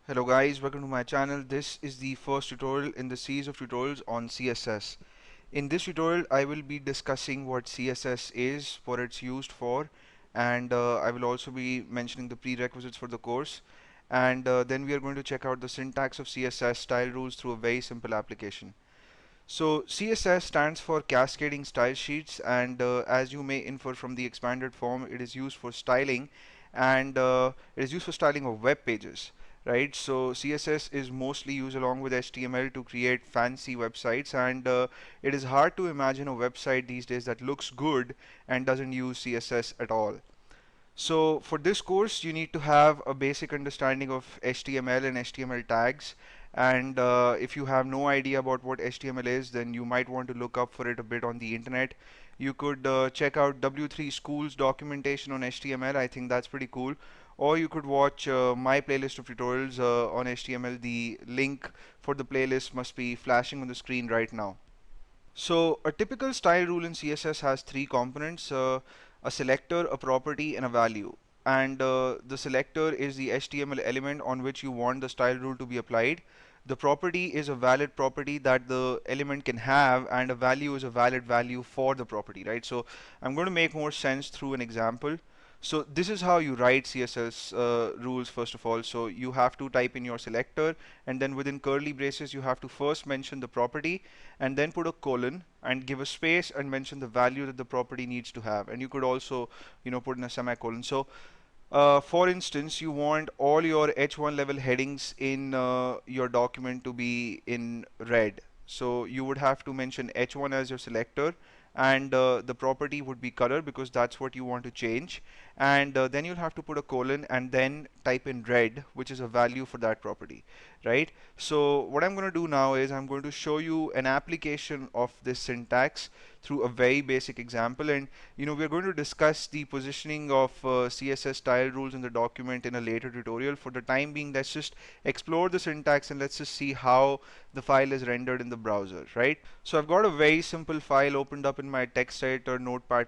Hello guys, welcome to my channel. This is the first tutorial in the series of tutorials on CSS. In this tutorial, I will be discussing what CSS is, what it's used for, and I will also be mentioning the prerequisites for the course. And then we are going to check out the syntax of CSS style rules through a very simple application. So CSS stands for Cascading Style Sheets, and as you may infer from the expanded form, it is used for styling, and it is used for styling of web pages, right? So CSS is mostly used along with HTML to create fancy websites, and it is hard to imagine a website these days that looks good and doesn't use CSS at all. So for this course, you need to have a basic understanding of HTML and HTML tags. And if you have no idea about what HTML is, then you might want to look up for it a bit on the internet. You could check out W3 School's documentation on HTML. I think that's pretty cool. Or you could watch my playlist of tutorials on HTML. The link for the playlist must be flashing on the screen right now. So a typical style rule in CSS has three components, a selector, a property, and a value. And the selector is the HTML element on which you want the style rule to be applied. The property is a valid property that the element can have, and a value is a valid value for the property, right? So I'm going to make more sense through an example. So this is how you write CSS rules first of all. So you have to type in your selector, and then within curly braces you have to first mention the property and then put a colon and give a space and mention the value that the property needs to have. And you could also, put in a semicolon. So for instance, you want all your H1 level headings in your document to be in red. So you would have to mention H1 as your selector, and the property would be color because that's what you want to change. And then you'll have to put a colon and then type in red, which is a value for that property, right? So what I'm going to do now is I'm going to show you an application of this syntax through a very basic example. And we're going to discuss the positioning of CSS style rules in the document in a later tutorial. For the time being, let's just explore the syntax and let's just see how the file is rendered in the browser, right? So I've got a very simple file opened up in my text editor Notepad++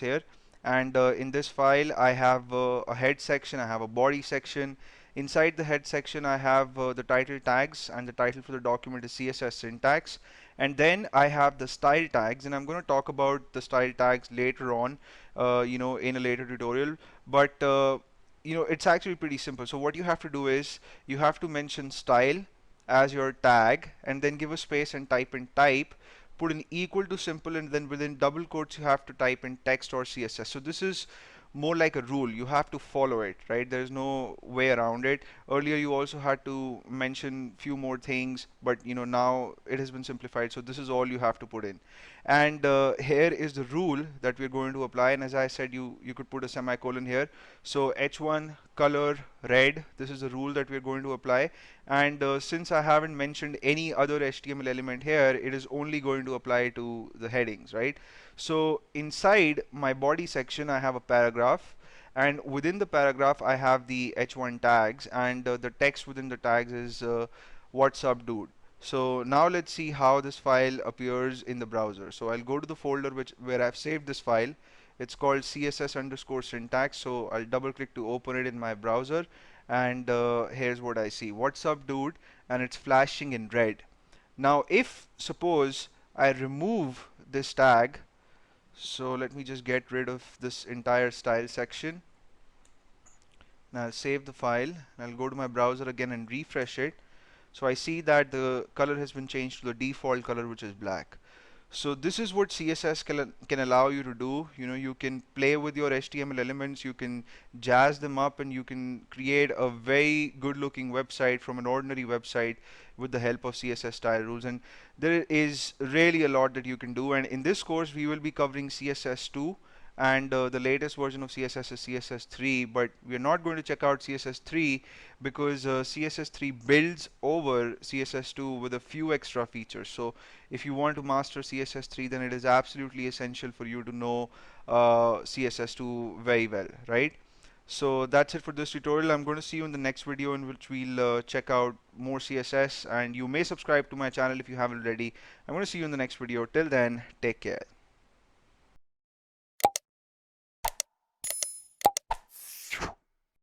here. And in this file I have a head section, I have a body section. Inside the head section I have the title tags, and the title for the document is CSS syntax. And then I have the style tags, and I'm going to talk about the style tags later on, in a later tutorial. But it's actually pretty simple. So what you have to do is you have to mention style as your tag, and then give a space and type in type, put an equal to symbol, and then within double quotes you have to type in text or CSS. So this is more like a rule. You have to follow it, right? There's no way around it. Earlier you also had to mention few more things, but now it has been simplified, so this is all you have to put in. And here is the rule that we're going to apply, and as I said, you could put a semicolon here. So H1 color red, this is the rule that we're going to apply. And since I haven't mentioned any other HTML element here, it is only going to apply to the headings, right? So inside my body section I have a paragraph, and within the paragraph I have the H1 tags, and the text within the tags is what's up dude. So now let's see how this file appears in the browser. So I'll go to the folder where I've saved this file. It's called css_syntax. So I'll double click to open it in my browser, and here's what I see. What's up dude, and it's flashing in red. Now if suppose I remove this tag, so let me just get rid of this entire style section. Now I'll save the file, and I'll go to my browser again and refresh it. So I see that the color has been changed to the default color, which is black. So this is what CSS can allow you to do. You can play with your HTML elements, you can jazz them up, and you can create a very good looking website from an ordinary website with the help of CSS style rules. And there is really a lot that you can do, and in this course we will be covering CSS2, and the latest version of CSS is CSS3, but we are not going to check out CSS3 because CSS3 builds over CSS2 with a few extra features. So if you want to master CSS3, then it is absolutely essential for you to know CSS2 very well, right? So that's it for this tutorial. I'm going to see you in the next video, in which we'll check out more CSS, and you may subscribe to my channel if you haven't already. I'm going to see you in the next video. Till then, take care.